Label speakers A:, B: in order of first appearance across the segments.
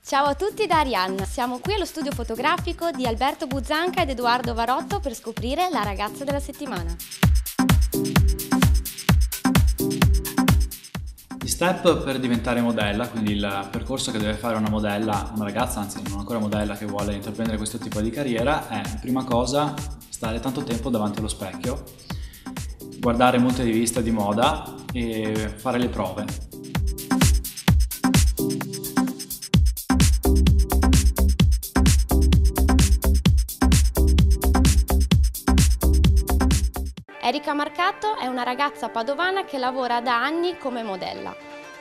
A: Ciao a tutti da Arianna, siamo qui allo studio fotografico di Alberto Buzzanca ed Edoardo Varotto per scoprire la ragazza della settimana.
B: Gli step per diventare modella, quindi il percorso che deve fare una modella, una ragazza, anzi non ancora modella che vuole intraprendere questo tipo di carriera, è prima cosa stare tanto tempo davanti allo specchio, guardare molte riviste di moda e fare le prove.
A: Erika Marcato è una ragazza padovana che lavora da anni come modella.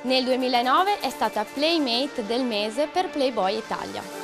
A: Nel 2009 è stata Playmate del mese per Playboy Italia.